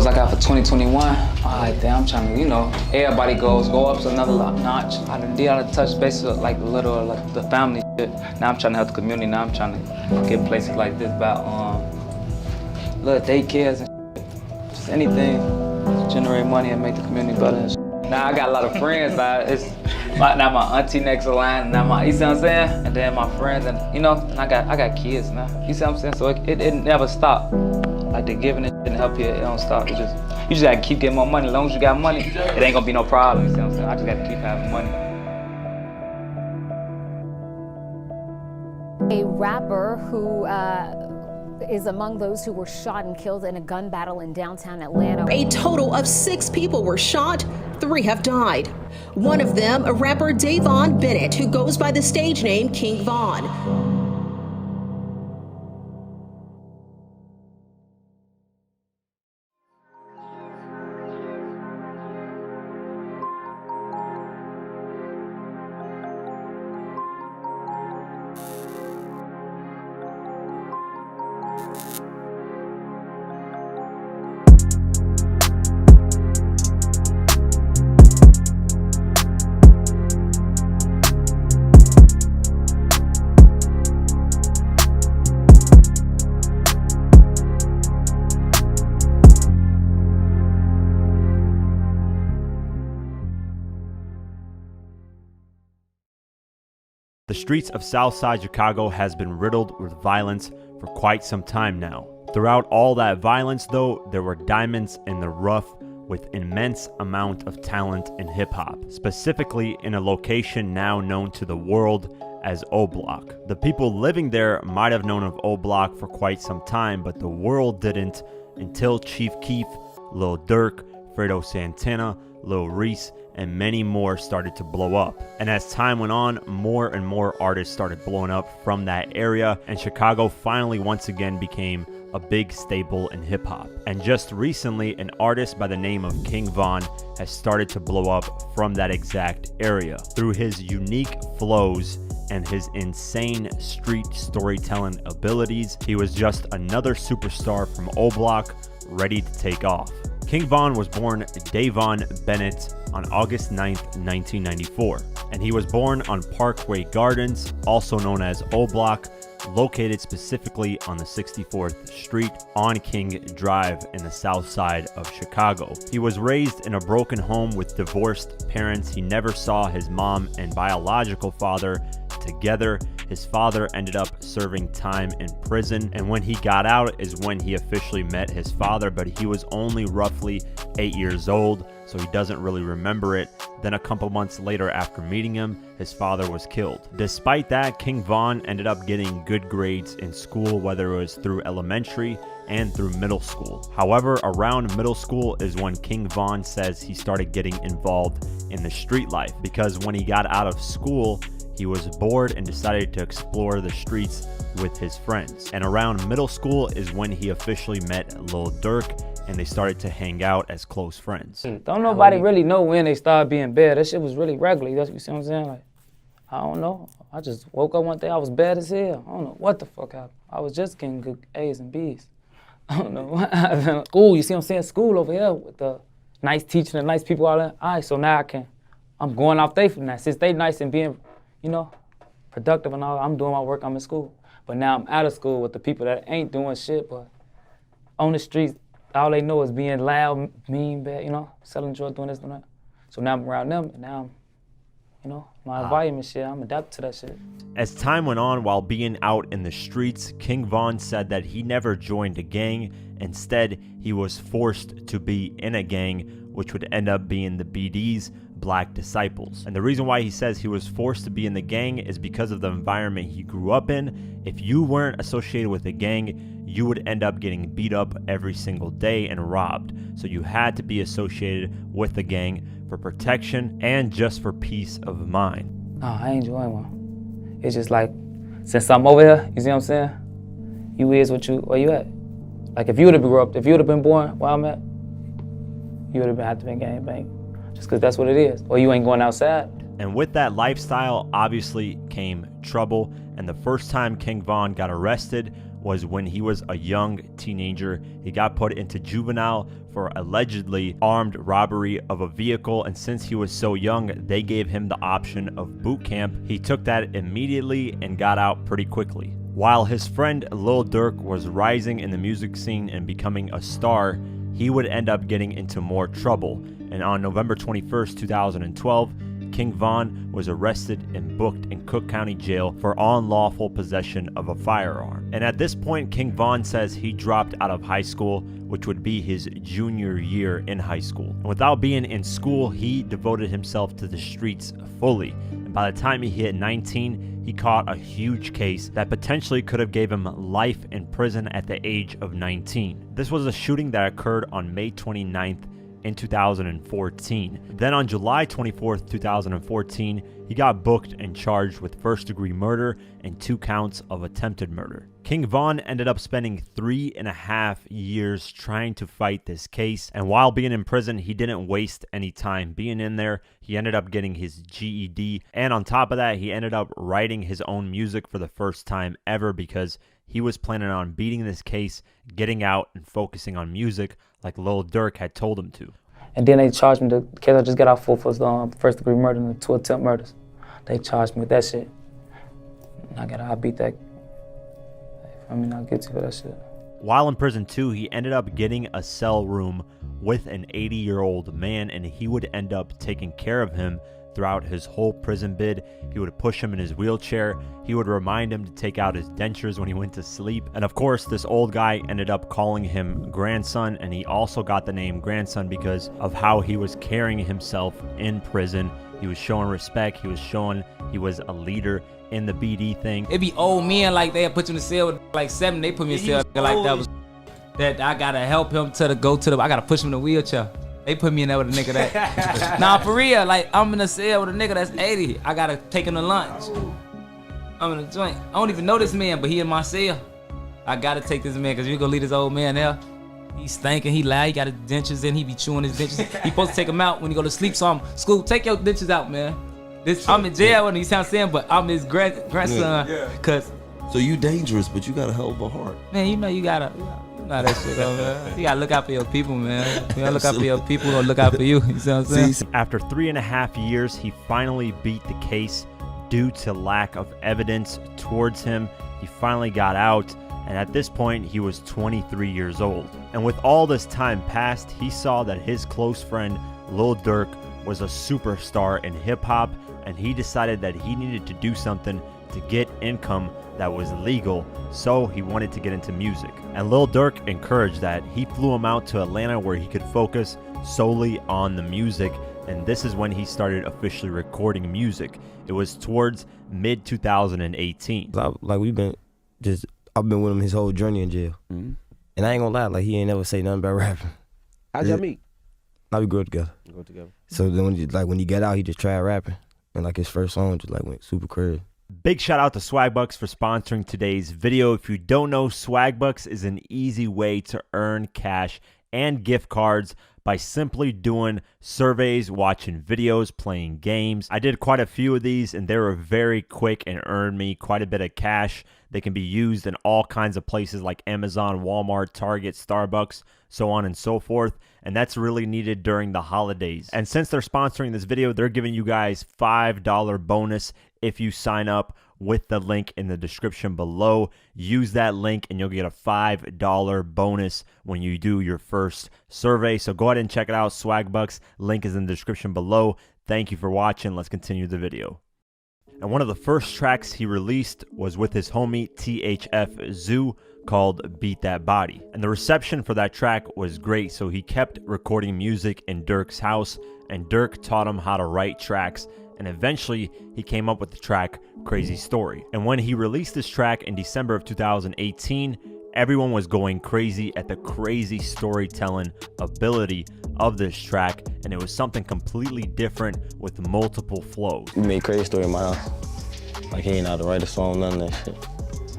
I got for 2021. Alright, damn, I'm trying to, you know, everybody go up to another notch. I done touch base with like the family shit. Now I'm trying to help the community. Now I'm trying to get places like this about little daycares and shit. Just anything to generate money and make the community better and shit. Now I got a lot of friends. Now my auntie next to the line. Now you see what I'm saying? And then my friends, and you know, and I got kids now. You see what I'm saying? So it never stopped. Like the giving it and help here, it don't stop. You just gotta keep getting more money. As long as you got money, it ain't gonna be no problem. You see what I'm saying? I just gotta keep having money. A rapper who is among those who were shot and killed in a gun battle in downtown Atlanta. A total of 6 people were shot, 3 have died. One of them, a rapper Davon Bennett, who goes by the stage name King Von. The streets of Southside Chicago has been riddled with violence for quite some time now. Throughout all that violence though, there were diamonds in the rough with immense amount of talent in hip-hop, specifically in a location now known to the world as O Block. The people living there might have known of O Block for quite some time, but the world didn't until Chief Keef, Lil Durk, Fredo Santana, Lil Reese, and many more started to blow up. And as time went on, more and more artists started blowing up from that area, and Chicago finally once again became a big staple in hip-hop. And just recently, an artist by the name of King Von has started to blow up from that exact area. Through his unique flows and his insane street storytelling abilities, he was just another superstar from O Block ready to take off. King Von was born Davon Bennett on August 9th, 1994, and he was born on Parkway Gardens, also known as O Block, located specifically on the 64th Street on King Drive in the south side of Chicago. He was raised in a broken home with divorced parents. He never saw his mom and biological father together. His father ended up serving time in prison, and when he got out is when he officially met his father, but he was only roughly 8 years old, so he doesn't really remember it. Then a couple months later after meeting him, his father was killed. Despite that, King Von ended up getting good grades in school, whether it was through elementary and through middle school. However, around middle school is when King Von says he started getting involved in the street life, because when he got out of school, he was bored and decided to explore the streets with his friends. And around middle school is when he officially met Lil Durk, and they started to hang out as close friends. Don't nobody really know when they started being bad. That shit was really regular. You see what I'm saying? Like, I don't know. I just woke up one day, I was bad as hell. I don't know what the fuck happened. I was just getting good A's and B's. I don't know what happened. School, you see what I'm saying? School over here with the nice teaching and nice people all that. All right, so now I'm going off they from that. Since they nice and being, you know, productive and all, I'm doing my work, I'm in school. But now I'm out of school with the people that ain't doing shit, but on the streets, all they know is being loud, mean, bad, you know, selling drugs, doing this, doing that. So now I'm around them, and now I'm, you know, my environment shit, I'm adapted to that shit. As time went on, while being out in the streets, King Von said that he never joined a gang. Instead, he was forced to be in a gang, which would end up being the BD's Black Disciples. And the reason why he says he was forced to be in the gang is because of the environment he grew up in. If you weren't associated with a gang, you would end up getting beat up every single day and robbed. So you had to be associated with the gang for protection and just for peace of mind. No, I ain't join one. It's just like, since I'm over here, you see what I'm saying? You is where you at. Like if you would have grew up, if you would have been born where I'm at, you would have had to be gang bang. Just because that's what it is. Or you ain't going outside. And with that lifestyle, obviously came trouble. And the first time King Von got arrested was when he was a young teenager. He got put into juvenile for allegedly armed robbery of a vehicle, and since he was so young, they gave him the option of boot camp. He took that immediately and got out pretty quickly. While his friend Lil Durk was rising in the music scene and becoming a star, he would end up getting into more trouble. And on November 21st, 2012, King Von was arrested and booked in Cook County Jail for unlawful possession of a firearm. And at this point, King Von says he dropped out of high school, which would be his junior year in high school. And without being in school, he devoted himself to the streets fully. And by the time he hit 19, he caught a huge case that potentially could have gave him life in prison at the age of 19. This was a shooting that occurred on May 29th in 2014. Then on July 24th, 2014, he got booked and charged with first-degree murder and 2 counts of attempted murder. King Von ended up spending 3.5 years trying to fight this case, and while being in prison, he didn't waste any time being in there. He ended up getting his GED, and on top of that, he ended up writing his own music for the first time ever because he was planning on beating this case, getting out, and focusing on music like Lil Durk had told him to. And then they charged me, the case I just got out for first degree murder and 2 attempt murders. They charged me with that shit. And I beat that. I mean, I'll get you for that shit. While in prison too, he ended up getting a cell room with an 80-year-old man, and he would end up taking care of him throughout his whole prison bid. He would push him in his wheelchair. He would remind him to take out his dentures when he went to sleep. And of course, this old guy ended up calling him grandson, and he also got the name grandson because of how he was carrying himself in prison. He was showing respect. He was showing he was a leader in the BD thing. It be old men like they put you in the cell with like 7. They put me in cell like that was that I gotta help him I gotta push him in the wheelchair. They put me in there with a nigga that. Nah, for real, like I'm in a cell with a nigga that's 80. I gotta take him to lunch. I'm in a joint. I don't even know this man, but he in my cell. I gotta take this man because you gonna leave this old man there. He's stinking, he loud, he got his dentures in, he be chewing his dentures. He supposed to take him out when he go to sleep, so I'm, School, take your dentures out, man. I'm in jail when he sounds saying, but I'm his grandson. Yeah. Cause so you dangerous, but you got a hell of a heart. Man, you know that shit though, man. You gotta look out for your people, man. You gotta look out for your people, don't look out for you. You see what I'm saying? After 3.5 years, he finally beat the case due to lack of evidence towards him. He finally got out, and at this point, he was 23 years old. And with all this time passed, he saw that his close friend, Lil Durk, was a superstar in hip-hop, and he decided that he needed to do something to get income that was legal, so he wanted to get into music. And Lil Durk encouraged that. He flew him out to Atlanta where he could focus solely on the music, and this is when he started officially recording music. It was towards mid-2018. I've been with him his whole journey in jail. Mm-hmm. And I ain't gonna lie, like he ain't never say nothing about rapping. How'd y'all meet? Now we grew up together. So then when he got out, he just tried rapping. And like his first song just like went super crazy. Big shout out to Swagbucks for sponsoring today's video. If you don't know, Swagbucks is an easy way to earn cash and gift cards by simply doing surveys, watching videos, playing games. I did quite a few of these and they were very quick and earned me quite a bit of cash. They can be used in all kinds of places like Amazon, Walmart, Target, Starbucks, so on and so forth. And that's really needed during the holidays. And since they're sponsoring this video, they're giving you guys $5 bonus if you sign up with the link in the description below. Use that link and you'll get a $5 bonus when you do your first survey. So go ahead and check it out. Swagbucks, link is in the description below. Thank you for watching. Let's continue the video. And one of the first tracks he released was with his homie THF Zoo called Beat That Body. And the reception for that track was great, so he kept recording music in Durk's house, and Durk taught him how to write tracks, and eventually he came up with the track Crazy Story. And when he released this track in December of 2018, everyone was going crazy at the crazy storytelling ability of this track, and it was something completely different with multiple flows. We made Crazy Story in my house. Like he ain't know how to write a song, none of that shit.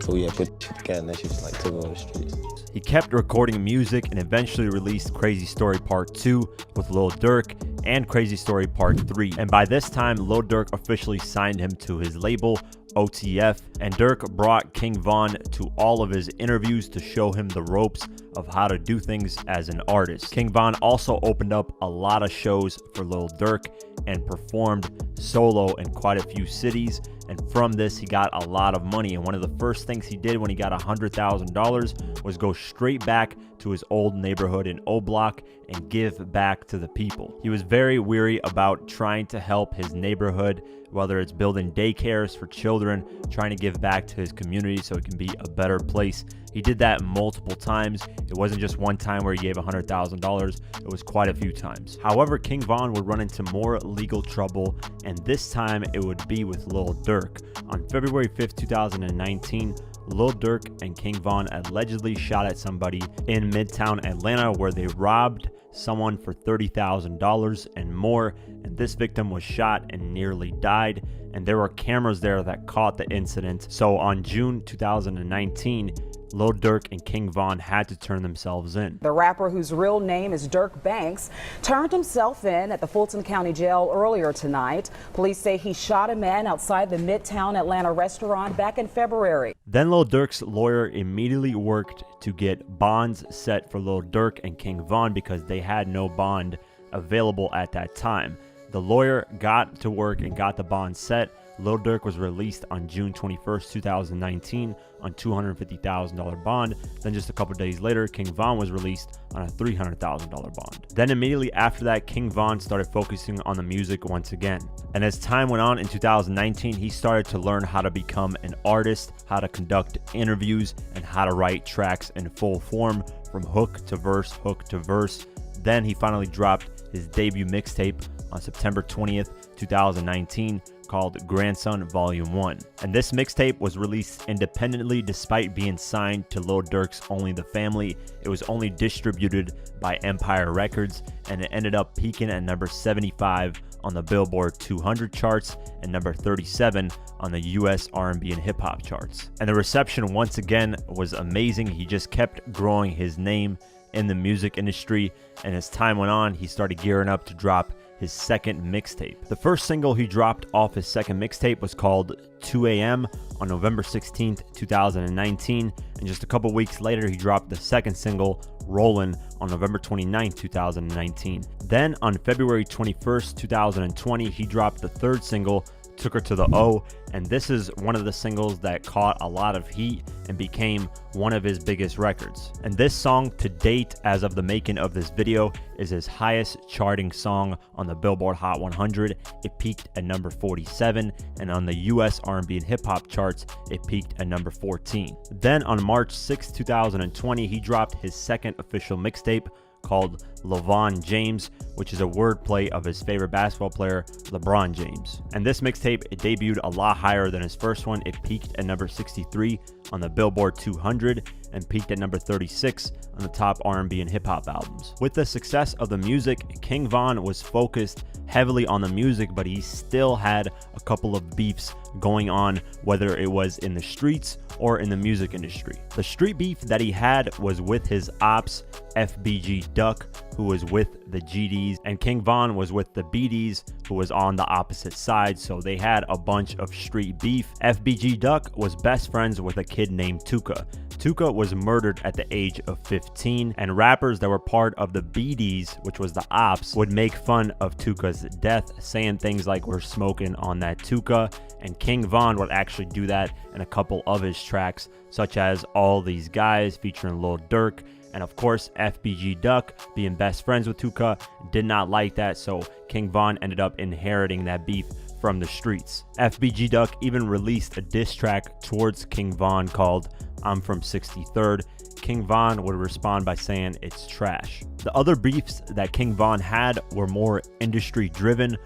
So we had put shit together and that shit just like took over the streets. He kept recording music and eventually released Crazy Story Part 2 with Lil Durk and Crazy Story Part 3. And by this time, Lil Durk officially signed him to his label, OTF, and Durk brought King Von to all of his interviews to show him the ropes of how to do things as an artist. King Von also opened up a lot of shows for Lil Durk and performed solo in quite a few cities, and from this he got a lot of money. And one of the first things he did when he got $100,000 was go straight back to his old neighborhood in O Block and give back to the people. He was very weary about trying to help his neighborhood, whether it's building daycares for children, trying to give back to his community so it can be a better place. He did that multiple times. It wasn't just one time where he gave $100,000, it was quite a few times. However, King Von would run into more legal trouble, and this time it would be with Lil Durk. On February 5th, 2019, Lil Durk and King Von allegedly shot at somebody in Midtown Atlanta where they robbed someone for $30,000 and more, and this victim was shot and nearly died, and there were cameras there that caught the incident. So on June 2019, Lil Durk and King Von had to turn themselves in. The rapper, whose real name is Dirk Banks, turned himself in at the Fulton County Jail earlier tonight. Police say he shot a man outside the Midtown Atlanta restaurant back in February. Then Lil Durk's lawyer immediately worked to get bonds set for Lil Durk and King Von because they had no bond available at that time. The lawyer got to work and got the bond set. Lil Durk was released on June 21st, 2019 on $250,000 bond. Then just a couple days later, King Von was released on a $300,000 bond. Then immediately after that, King Von started focusing on the music once again. And as time went on in 2019, he started to learn how to become an artist, how to conduct interviews, and how to write tracks in full form from hook to verse, hook to verse. Then he finally dropped his debut mixtape on September 20th, 2019, called Grandson Volume 1. And this mixtape was released independently despite being signed to Lil Durk's Only the Family. It was only distributed by Empire Records, and it ended up peaking at number 75 on the Billboard 200 charts and number 37 on the US R&B and hip hop charts. And the reception once again was amazing. He just kept growing his name in the music industry, and as time went on, he started gearing up to drop his second mixtape. The first single he dropped off his second mixtape was called 2 AM on November 16th, 2019, and just a couple weeks later he dropped the second single, Rollin', on November 29th, 2019. Then on February 21st, 2020, he dropped the third single, Took Her to the O, and this is one of the singles that caught a lot of heat and became one of his biggest records. And this song to date, as of the making of this video, is his highest charting song on the Billboard Hot 100. It peaked at number 47, and on the US R&B and hip hop charts, it peaked at number 14. Then on March 6, 2020, he dropped his second official mixtape called LeVon James, which is a wordplay of his favorite basketball player, LeBron James. And this mixtape, it debuted a lot higher than his first one. It peaked at number 63 on the Billboard 200 and peaked at number 36 on the top R&B and hip hop albums. With the success of the music, King Von was focused heavily on the music, but he still had a couple of beefs going on, whether it was in the streets or in the music industry. The street beef that he had was with his ops, FBG Duck, who was with the GDs, and King Von was with the BDs, who was on the opposite side, so they had a bunch of street beef. FBG Duck was best friends with a kid named Tuka. Tuka was murdered at the age of 15, and rappers that were part of the BDs, which was the ops, would make fun of Tuka's death, saying things like, "We're smoking on that Tuka," and King Von would actually do that in a couple of his tracks, such as All These Guys featuring Lil Durk. And of course, FBG Duck, being best friends with Tuka, did not like that, so King Von ended up inheriting that beef from the streets. FBG Duck even released a diss track towards King Von called I'm From 63rd. King Von would respond by saying it's trash. The other beefs that King Von had were more industry driven.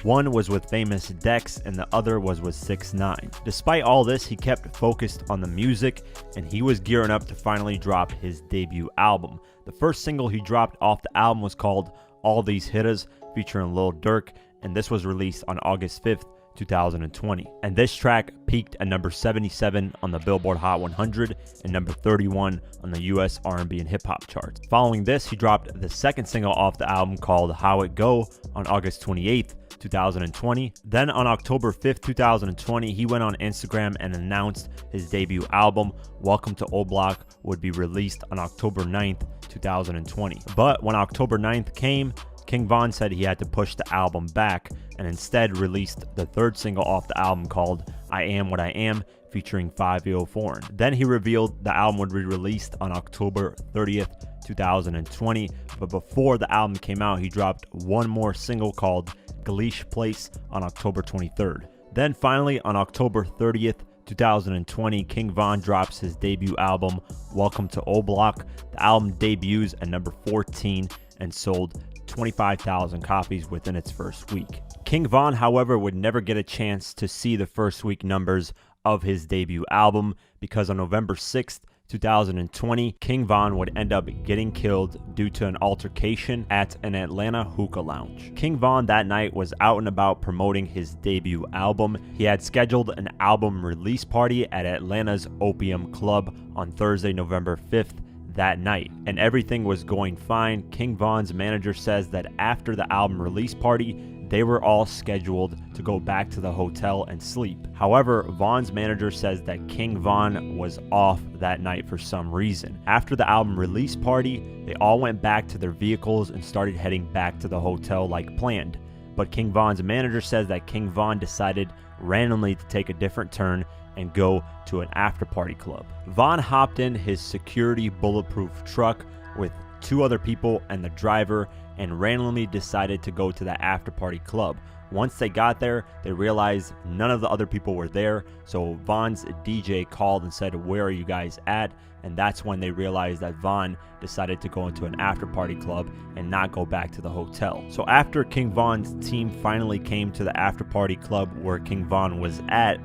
One was with Famous Dex and the other was with 6ix9ine. Despite all this, he kept focused on the music, and he was gearing up to finally drop his debut album. The first single he dropped off the album was called All These Hitters featuring Lil Durk, and this was released on August 5th, 2020. And this track peaked at number 77 on the Billboard Hot 100 and number 31 on the US R&B and hip hop charts. Following this, he dropped the second single off the album called How It Go on August 28th, 2020. Then on October 5th, 2020, he went on Instagram and announced his debut album, Welcome to Old Block, would be released on October 9th, 2020. But when October 9th came, King Von said he had to push the album back and instead released the third single off the album called I Am What I Am, featuring 5 Foreign. Then he revealed the album would be released on October 30th, 2020. But before the album came out, he dropped one more single called Galish Place on October 23rd. Then finally on October 30th, 2020, King Von drops his debut album, Welcome to Old Block. The album debuts at number 14 and sold 25,000 copies within its first week. King Von, however, would never get a chance to see the first week numbers of his debut album because on November 6th, 2020, King Von would end up getting killed due to an altercation at an Atlanta hookah lounge. King Von that night was out and about promoting his debut album. He had scheduled an album release party at Atlanta's Opium Club on Thursday, November 5th that night, and everything was going fine. King Von's manager says that after the album release party, they were all scheduled to go back to the hotel and sleep. However, Von's manager says that King Von was off that night for some reason. After the album release party, they all went back to their vehicles and started heading back to the hotel like planned. But King Von's manager says that King Von decided randomly to take a different turn and go to an after-party club. Von hopped in his security bulletproof truck with 2 other people and the driver and randomly decided to go to the after-party club. Once they got there, they realized none of the other people were there, so Von's DJ called and said, "Where are you guys at?" And that's when they realized that Von decided to go into an after-party club and not go back to the hotel. So after King Von's team finally came to the after-party club where King Von was at,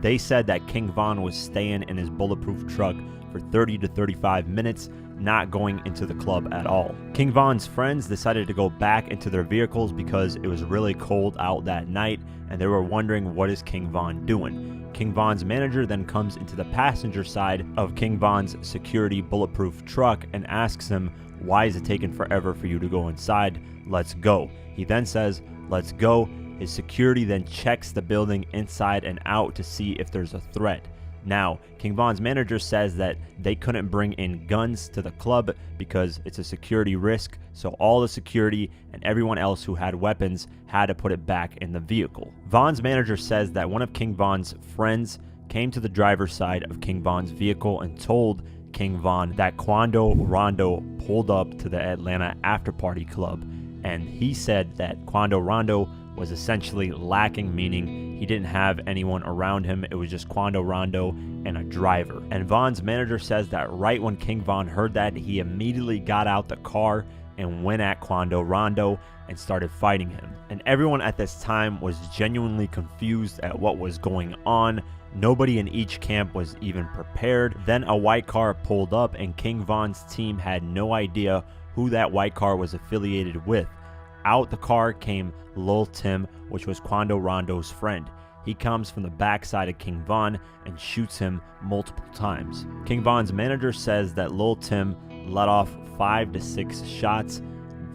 they said that King Von was staying in his bulletproof truck for 30 to 35 minutes, not going into the club at all. King Von's friends decided to go back into their vehicles because it was really cold out that night and they were wondering, what is King Von doing? King Von's manager then comes into the passenger side of King Von's security bulletproof truck and asks him, "Why is it taking forever for you to go inside? Let's go." He then says, "Let's go." His security then checks the building inside and out to see if there's a threat. Now, King Von's manager says that they couldn't bring in guns to the club because it's a security risk, so all the security and everyone else who had weapons had to put it back in the vehicle. Von's manager says that one of King Von's friends came to the driver's side of King Von's vehicle and told King Von that Quando Rondo pulled up to the Atlanta after-party club, and he said that Quando Rondo was essentially lacking, meaning he didn't have anyone around him. It was just Quando Rondo and a driver. And Von's manager says that right when King Von heard that, he immediately got out the car and went at Quando Rondo and started fighting him. And everyone at this time was genuinely confused at what was going on. Nobody in each camp was even prepared. Then a white car pulled up and King Von's team had no idea who that white car was affiliated with. Out the car came Lil Tim, which was Quando Rondo's friend. He comes from the backside of King Von and shoots him multiple times. King Von's manager says that Lil Tim let off 5 to 6 shots.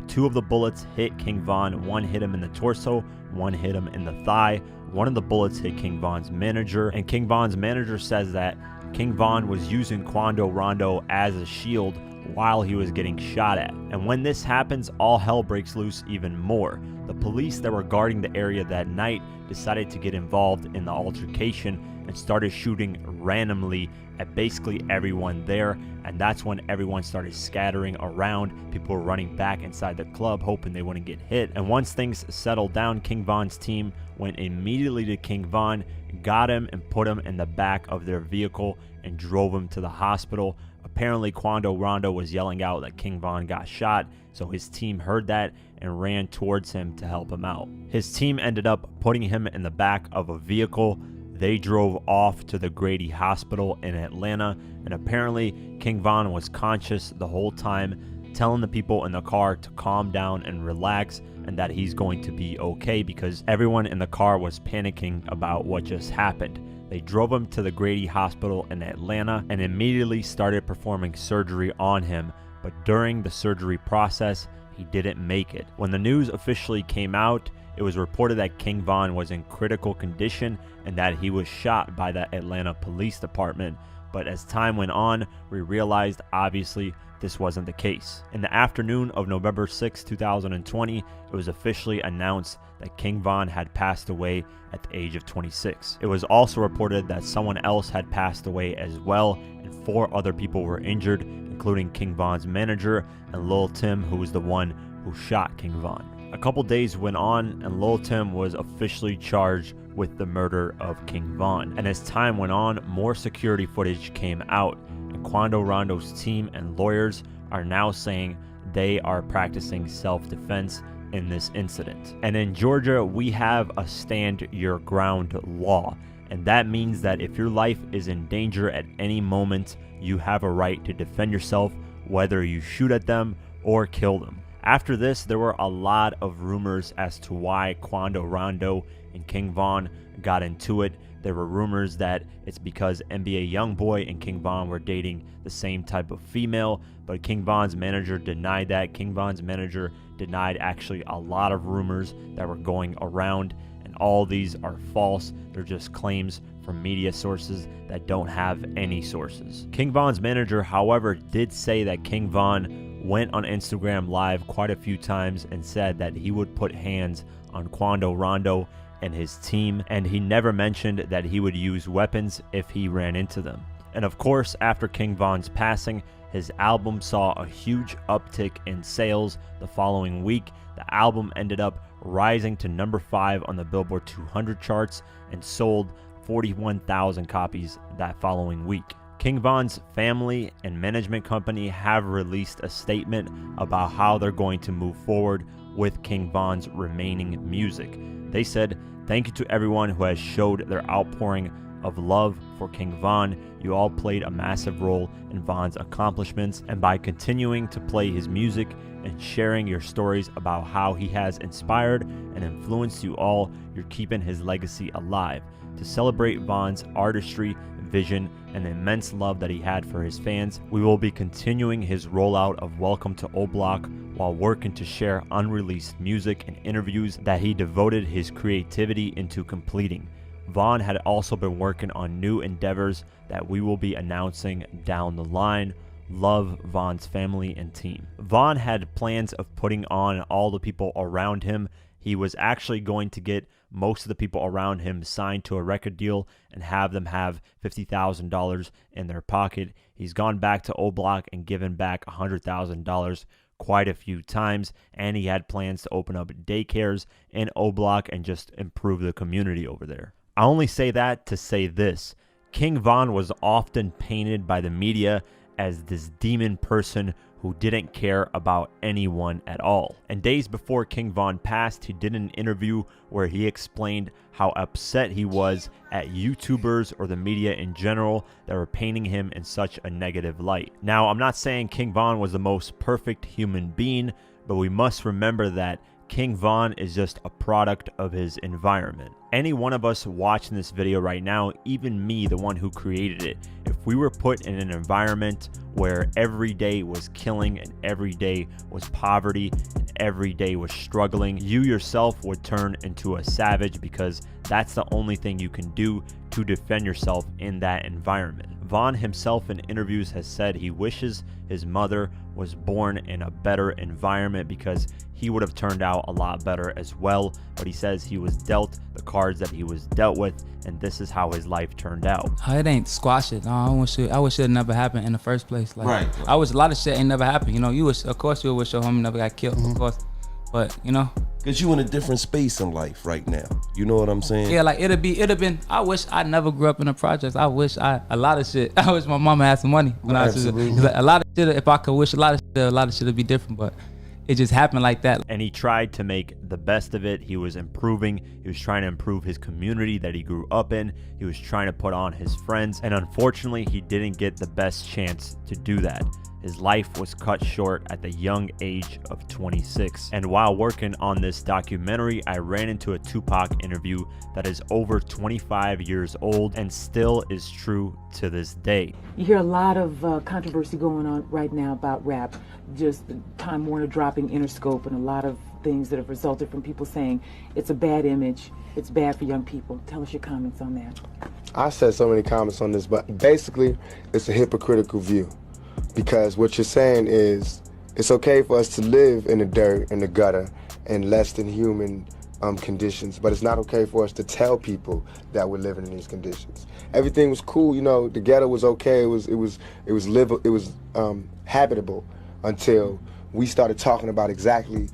2 of the bullets hit King Von. 1 hit him in the torso, 1 hit him in the thigh. 1 of the bullets hit King Von's manager, and King Von's manager says that King Von was using Quando Rondo as a shield while he was getting shot at. And when this happens, all hell breaks loose even more. The police that were guarding the area that night decided to get involved in the altercation and started shooting randomly at basically everyone there, and that's when everyone started scattering around. People were running back inside the club hoping they wouldn't get hit. And once things settled down, King Von's team went immediately to King Von, got him and put him in the back of their vehicle and drove him to the hospital. Apparently Quando Rondo was yelling out that King Von got shot, so his team heard that and ran towards him to help him out. His team ended up putting him in the back of a vehicle. They drove off to the Grady Hospital in Atlanta, and apparently King Von was conscious the whole time. telling the people in the car to calm down and relax and that he's going to be okay, because everyone in the car was panicking about what just happened. They drove him to the Grady Hospital in Atlanta and immediately started performing surgery on him, but during the surgery process, he didn't make it. When the news officially came out, it was reported that King Von was in critical condition and that he was shot by the Atlanta Police Department. But as time went on, we realized obviously this wasn't the case. In the afternoon of November 6, 2020, it was officially announced that King Von had passed away at the age of 26. It was also reported that someone else had passed away as well, and 4 other people were injured, including King Von's manager and Lil Tim, who was the one who shot King Von. A couple days went on and Lil Tim was officially charged with the murder of King Von. And as time went on, more security footage came out, and Quando Rondo's team and lawyers are now saying they are practicing self-defense in this incident. And in Georgia, we have a stand your ground law, and that means that if your life is in danger at any moment, you have a right to defend yourself, whether you shoot at them or kill them. After this, there were a lot of rumors as to why Quando Rondo and King Von got into it. There were rumors that it's because NBA YoungBoy and King Von were dating the same type of female, but King Von's manager denied that. King Von's manager denied actually a lot of rumors that were going around, and all these are false. They're just claims from media sources that don't have any sources. King Von's manager, however, did say that King Von went on Instagram Live quite a few times and said that he would put hands on Quando Rondo and his team, and he never mentioned that he would use weapons if he ran into them. And of course, after King Von's passing, his album saw a huge uptick in sales the following week. The album ended up rising to number 5 on the Billboard 200 charts and sold 41,000 copies that following week. King Von's family and management company have released a statement about how they're going to move forward with King Von's remaining music. They said, "Thank you to everyone who has showed their outpouring of love for King Von. You all played a massive role in Von's accomplishments, and by continuing to play his music and sharing your stories about how he has inspired and influenced you all, you're keeping his legacy alive. To celebrate Von's artistry, vision, and the immense love that he had for his fans, we will be continuing his rollout of Welcome to O Block while working to share unreleased music and interviews that he devoted his creativity into completing. Von had also been working on new endeavors that we will be announcing down the line. Love, Von's family and team." Von had plans of putting on all the people around him. He was actually going to get most of the people around him signed to a record deal and have them have $50,000 in their pocket. He's gone back to O Block and given back $100,000 quite a few times, and he had plans to open up daycares in O Block and just improve the community over there. I only say that to say this: King Von was often painted by the media as this demon person who didn't care about anyone at all. And days before King Von passed, he did an interview where he explained how upset he was at YouTubers or the media in general that were painting him in such a negative light. Now, I'm not saying King Von was the most perfect human being, but we must remember that King Von is just a product of his environment. Any one of us watching this video right now, even me, the one who created it, if we were put in an environment where every day was killing and every day was poverty and every day was struggling, you yourself would turn into a savage, because that's the only thing you can do to defend yourself in that environment. Von himself in interviews has said he wishes his mother was born in a better environment because he would have turned out a lot better as well, but he says he was dealt the cards that he was dealt with, and this is how his life turned out. It ain't squash it. No, I wish it never happened in the first place. Like, Right. I wish a lot of shit ain't never happened. You know, you wish, of course, you wish your homie never got killed, of course. But you know, Cause you in a different space in life right now. You know what I'm saying? yeah, like it'd have been. I wish I never grew up in the projects. I wish a lot of shit. I wish my mama had some money when I was Absolutely. like, a lot of shit. If I could wish a lot of shit would be different, but it just happened like that. And he tried to make the best of it. He was improving. He was trying to improve his community that he grew up in. He was trying to put on his friends. And unfortunately, he didn't get the best chance to do that. his life was cut short at the young age of 26. And while working on this documentary, I ran into a Tupac interview that is over 25 years old and still is true to this day. You hear a lot of controversy going on right now about rap, just Time Warner dropping Interscope and a lot of things that have resulted from people saying it's a bad image, it's bad for young people. Tell us your comments on that. I said so many comments on this, but basically it's a hypocritical view, because what you're saying is it's okay for us to live in the dirt, in the gutter, in less than human conditions, but it's not okay for us to tell people that we're living in these conditions. Everything was cool, you know, the ghetto was okay, it was habitable until we started talking about exactly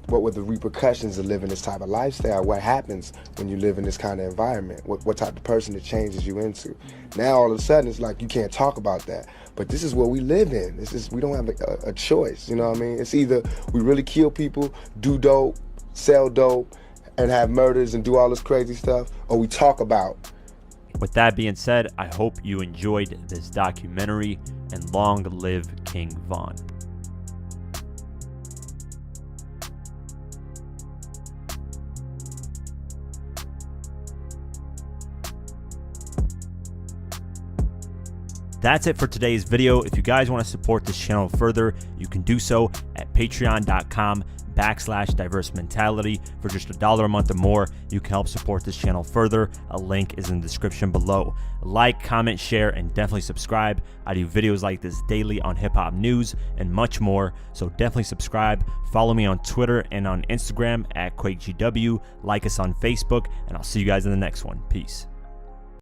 what were the repercussions of living this type of lifestyle, what happens when you live in this kind of environment, what type of person it changes you into. Now all of a sudden it's like you can't talk about that, but this is what we live in. We don't have a choice, you know what I mean? It's either we really kill people, do dope, sell dope, and have murders and do all this crazy stuff, or we talk about. With that being said, I hope you enjoyed this documentary, and long live King Von. That's it for today's video. If you guys want to support this channel further, you can do so at patreon.com/diverse mentality. For just $1 a month or more, you can help support this channel further. A link is in the description below. Like, comment, share, and definitely subscribe. I do videos like this daily on hip-hop news and much more, so definitely subscribe. Follow me on Twitter and on Instagram at QuakeGW. Like us on Facebook, and I'll see you guys in the next one. Peace.